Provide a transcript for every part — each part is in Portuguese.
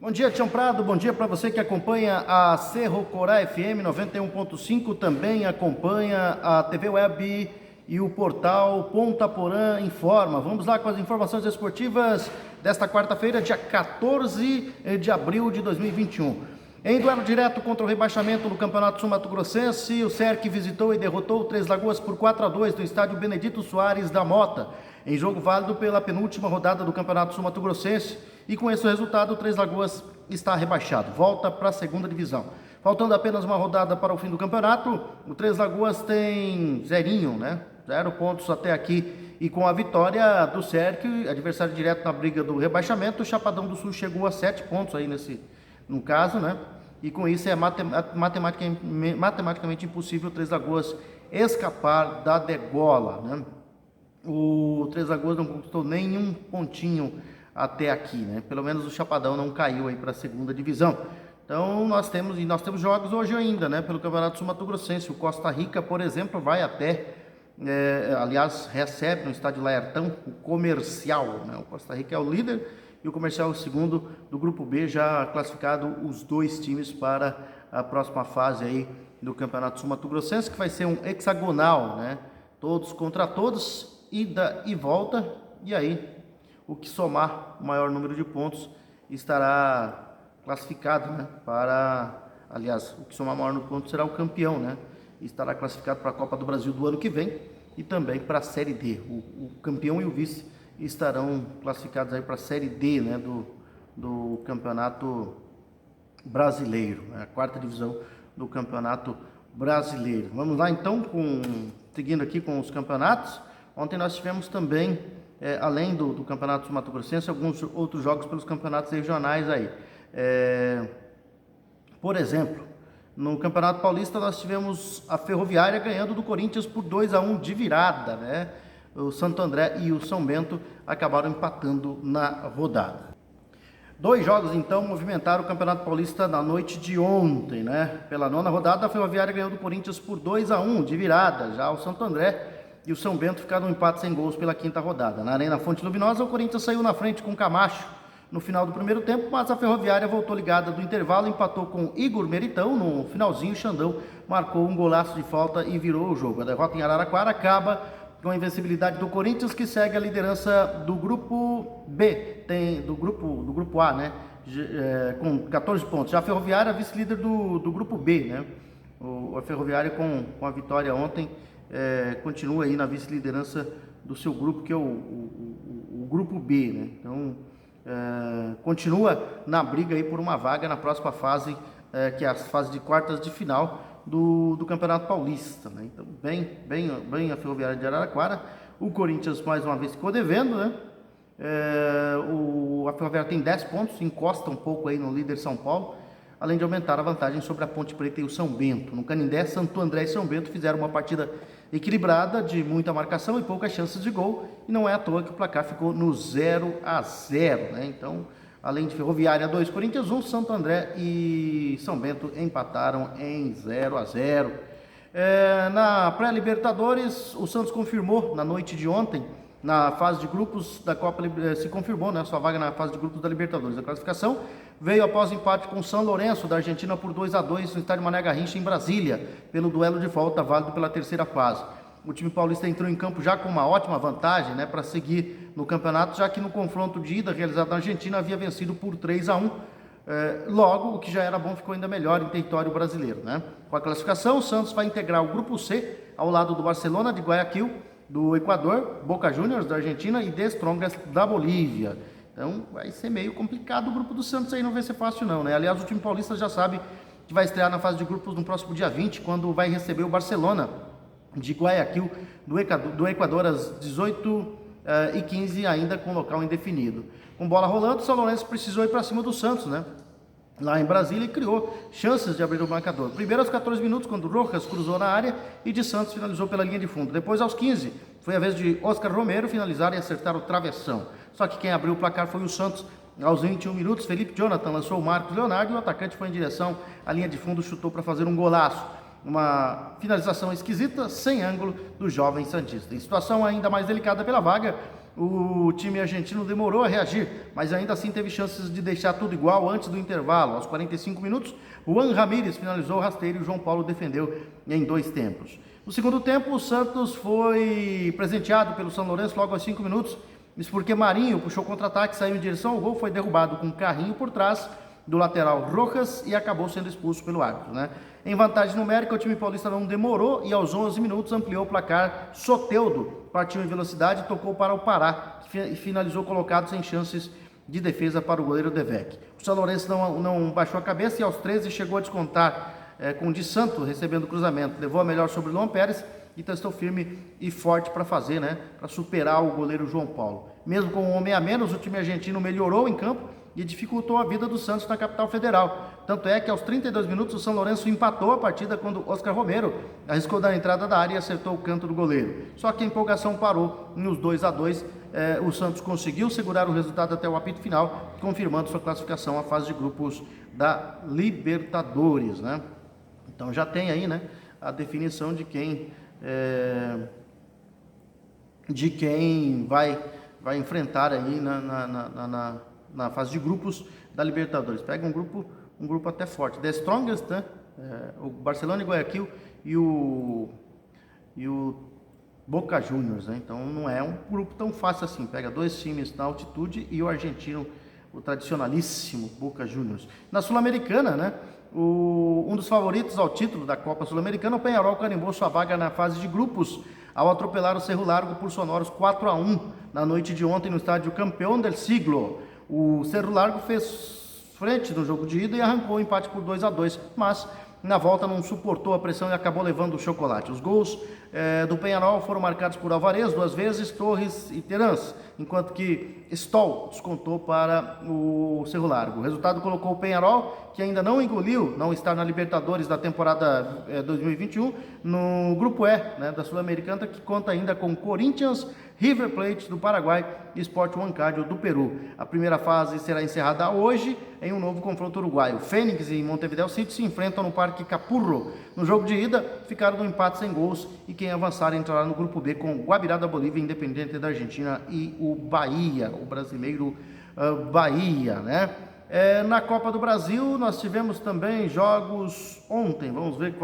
Bom dia, Tião Prado, bom dia para você que acompanha a Cerro Corá FM 91.5, também acompanha a TV Web e o portal Ponta Porã Informa. Vamos lá com as informações esportivas desta quarta-feira, dia 14 de abril de 2021. Em duelo direto contra o rebaixamento no Campeonato Sul-Mato-Grossense, o Cerc visitou e derrotou o Três Lagoas por 4-2 no estádio Benedito Soares da Mota, em jogo válido pela penúltima rodada do Campeonato Sul-Mato-Grossense, e com esse resultado o Três Lagoas está rebaixado, volta para a segunda divisão. Faltando apenas uma rodada para o fim do campeonato, o Três Lagoas tem 0 pontos até aqui, e com a vitória do Cerc, adversário direto na briga do rebaixamento, o Chapadão do Sul chegou a 7 pontos aí no caso, né? E com isso é matematicamente impossível o Três Lagoas escapar da degola, né? O Três Lagoas não conquistou nenhum pontinho até aqui, né? Pelo menos o Chapadão não caiu aí para a segunda divisão. Então nós temos jogos hoje ainda, né? Pelo Campeonato Sul-Mato-Grossense. O Costa Rica, por exemplo, vai até, aliás, recebe no estádio Laertão o Comercial, né? O Costa Rica é o líder e o Comercial é o segundo do Grupo B, já classificado os dois times para a próxima fase aí do Campeonato Sul-Mato-Grossense, que vai ser um hexagonal, né? Todos contra todos, ida e volta, e aí o que somar o maior número de pontos estará classificado, né? Aliás, o que somar o maior número de pontos será o campeão, né? Estará classificado para a Copa do Brasil do ano que vem e também para a Série D. O campeão e o vice estarão classificados aí para a Série D, né, do Campeonato Brasileiro, né, a quarta divisão do Campeonato Brasileiro. Vamos lá então, seguindo aqui com os campeonatos. Ontem nós tivemos também, além do Campeonato Sul-Mato-Grossense, alguns outros jogos pelos campeonatos regionais aí. Por exemplo, no Campeonato Paulista nós tivemos a Ferroviária ganhando do Corinthians por 2-1 de virada, né? O Santo André e o São Bento acabaram empatando na rodada. Dois jogos, então, movimentaram o Campeonato Paulista na noite de ontem, né? Pela nona rodada, a Ferroviária ganhou do Corinthians por 2-1 de virada. Já o Santo André e o São Bento ficaram em empate sem gols pela quinta rodada. Na Arena Fonte Luminosa, o Corinthians saiu na frente com Camacho no final do primeiro tempo, mas a Ferroviária voltou ligada do intervalo, empatou com Igor Meritão. No finalzinho, o Xandão marcou um golaço de falta e virou o jogo. A derrota em Araraquara acaba com a invencibilidade do Corinthians, que segue a liderança do grupo B, do grupo A, né? Com 14 pontos. Já a Ferroviária, vice-líder do grupo B, né? A Ferroviária, com a vitória ontem, continua aí na vice-liderança do seu grupo, que é o grupo B, né? Então, continua na briga aí por uma vaga na próxima fase, que é a fase de quartas de final do Campeonato Paulista, né? Então, bem a Ferroviária de Araraquara. O Corinthians mais uma vez ficou devendo, né? A Ferroviária tem 10 pontos, encosta um pouco aí no líder São Paulo, além de aumentar a vantagem sobre a Ponte Preta e o São Bento. No Canindé, Santo André e São Bento fizeram uma partida equilibrada, de muita marcação e poucas chances de gol, e não é à toa que o placar ficou no 0-0, né? Então, além de Ferroviária 2, Corinthians 1, Santo André e São Bento empataram em 0-0. Na pré-Libertadores, o Santos confirmou na noite de ontem, na fase de grupos da Copa, se confirmou, né, sua vaga na fase de grupos da Libertadores. A classificação veio após empate com o São Lourenço da Argentina por 2-2 no estádio Mané Garrincha em Brasília, pelo duelo de volta válido pela terceira fase. O time paulista entrou em campo já com uma ótima vantagem, né, para seguir no campeonato, já que no confronto de ida realizado na Argentina havia vencido por 3-1. Logo, o que já era bom ficou ainda melhor em território brasileiro, né? Com a classificação, o Santos vai integrar o grupo C ao lado do Barcelona de Guayaquil, do Equador, Boca Juniors da Argentina e The Strongest da Bolívia. Então vai ser meio complicado o grupo do Santos aí, não vai ser fácil não, né? Aliás, o time paulista já sabe que vai estrear na fase de grupos no próximo dia 20, quando vai receber o Barcelona de Guayaquil do Equador às 18h15, ainda com local indefinido. Com bola rolando, o São Lourenço precisou ir para cima do Santos, né? Lá em Brasília, e criou chances de abrir o marcador. Primeiro aos 14 minutos, quando Rojas cruzou na área, e de Santos finalizou pela linha de fundo. Depois, aos 15, foi a vez de Oscar Romero finalizar e acertar o travessão. Só que quem abriu o placar foi o Santos. Aos 21 minutos, Felipe Jonathan lançou o Marcos Leonardo e o atacante foi em direção à linha de fundo, chutou para fazer um golaço. Uma finalização esquisita, sem ângulo, do jovem santista. Em situação ainda mais delicada pela vaga, o time argentino demorou a reagir, mas ainda assim teve chances de deixar tudo igual antes do intervalo. Aos 45 minutos, Juan Ramírez finalizou o rasteiro e o João Paulo defendeu em 2 tempos. No segundo tempo, o Santos foi presenteado pelo São Lourenço logo aos 5 minutos. Isso porque Marinho puxou contra-ataque, saiu em direção ao gol, foi derrubado com um carrinho por trás do lateral Rojas e acabou sendo expulso pelo árbitro, né? Em vantagem numérica, o time paulista não demorou e aos 11 minutos ampliou o placar. Soteldo partiu em velocidade e tocou para o Pará e finalizou colocado sem chances de defesa para o goleiro Devec. O São Lourenço não baixou a cabeça e aos 13 chegou a descontar com o Di Santo recebendo o cruzamento. Levou a melhor sobre o Luan Pérez e testou firme e forte para fazer, né? Para superar o goleiro João Paulo. Mesmo com um homem a menos, o time argentino melhorou em campo e dificultou a vida do Santos na capital federal. Tanto é que aos 32 minutos o São Lourenço empatou a partida quando Oscar Romero arriscou dar a entrada da área e acertou o canto do goleiro. Só que a empolgação parou nos 2-2. O Santos conseguiu segurar o resultado até o apito final, confirmando sua classificação à fase de grupos da Libertadores, né? Então já tem aí, né, a definição de quem vai enfrentar aí na fase de grupos da Libertadores. Pega um grupo até forte. The Strongest, né? O Barcelona e Guayaquil e o Boca Juniors, né? Então não é um grupo tão fácil assim. Pega 2 times na altitude e o argentino, o tradicionalíssimo Boca Juniors. Na Sul-Americana, né? Um dos favoritos ao título da Copa Sul-Americana, o Peñarol carimbou sua vaga na fase de grupos ao atropelar o Cerro Largo por sonoros 4-1 na noite de ontem no estádio Campeão del Siglo. O Cerro Largo fez frente no jogo de ida e arrancou o empate por 2-2, mas na volta não suportou a pressão e acabou levando o chocolate. Os gols do Peñarol foram marcados por Alvarez 2 vezes, Torres e Terans, enquanto que Stoll descontou para o Cerro Largo. O resultado colocou o Peñarol, que ainda não engoliu, não está na Libertadores da temporada 2021, no grupo E, né, da Sul-Americana, que conta ainda com Corinthians, River Plate do Paraguai e Sport Huancayo do Peru. A primeira fase será encerrada hoje em um novo confronto uruguaio. Fênix e Montevideo City se enfrentam no Parque Capurro. No jogo de ida, ficaram no empate sem gols e quem avançar entrará no grupo B com Guabirá da Bolívia, Independente da Argentina e o Bahia, o brasileiro Bahia, né? Na Copa do Brasil, nós tivemos também jogos ontem. Vamos ver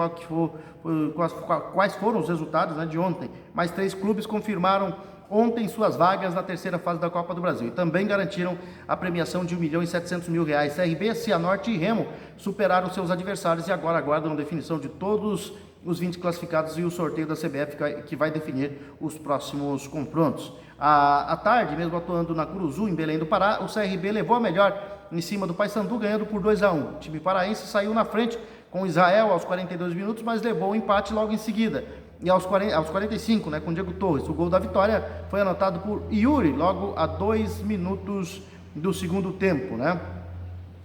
quais foram os resultados, né, de ontem. Mais 3 clubes confirmaram ontem suas vagas na terceira fase da Copa do Brasil e também garantiram a premiação de R$1.700.000. CRB, Cianorte e Remo superaram seus adversários e agora aguardam a definição de todos os 20 classificados e o sorteio da CBF que vai definir os próximos confrontos. À tarde, mesmo atuando na Curuzu, em Belém do Pará, o CRB levou a melhor em cima do Paysandu, ganhando por 2-1. O time paraense saiu na frente com Israel aos 42 minutos, mas levou o empate logo em seguida. E aos 45, né, com Diego Torres. O gol da vitória foi anotado por Yuri, logo a 2 minutos do segundo tempo, né?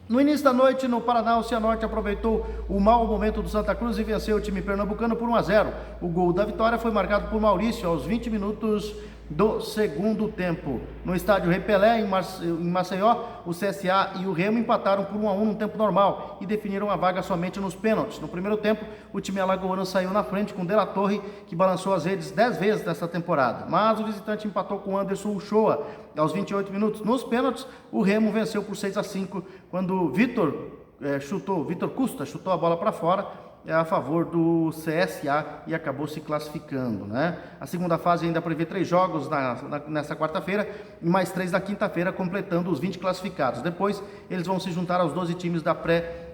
No início da noite, no Paraná, o Cianorte aproveitou o mau momento do Santa Cruz e venceu o time pernambucano por 1-0. O gol da vitória foi marcado por Maurício aos 20 minutos do segundo tempo. No estádio Rei Pelé, em Maceió, o CSA e o Remo empataram por 1-1 no tempo normal e definiram a vaga somente nos pênaltis. No primeiro tempo, o time alagoano saiu na frente com De La Torre, que balançou as redes 10 vezes nesta temporada. Mas o visitante empatou com Anderson Uchoa aos 28 minutos. Nos pênaltis, o Remo venceu por 6-5, quando Vitor Custa chutou a bola para fora a favor do CSA e acabou se classificando, né? A segunda fase ainda prevê 3 jogos nessa quarta-feira e mais 3 na quinta-feira, completando os 20 classificados. Depois eles vão se juntar aos 12 times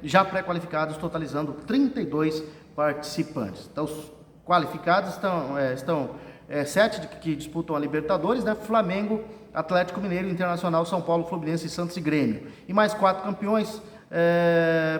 já pré-qualificados, totalizando 32 participantes. Então os qualificados estão 7 que disputam a Libertadores, né? Flamengo, Atlético Mineiro, Internacional, São Paulo, Fluminense, Santos e Grêmio. E mais 4 campeões: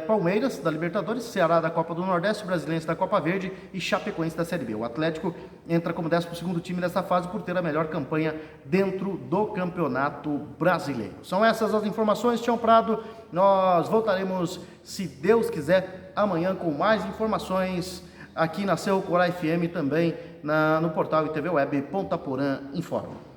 Palmeiras da Libertadores, Ceará da Copa do Nordeste, Brasiliense da Copa Verde e Chapecoense da Série B. O Atlético entra como 12º time dessa fase por ter a melhor campanha dentro do Campeonato Brasileiro. São essas as informações, Tião Prado. Nós voltaremos, se Deus quiser, amanhã com mais informações aqui na Cerro Corá FM, também no portal e TV Web Ponta Porã Informa.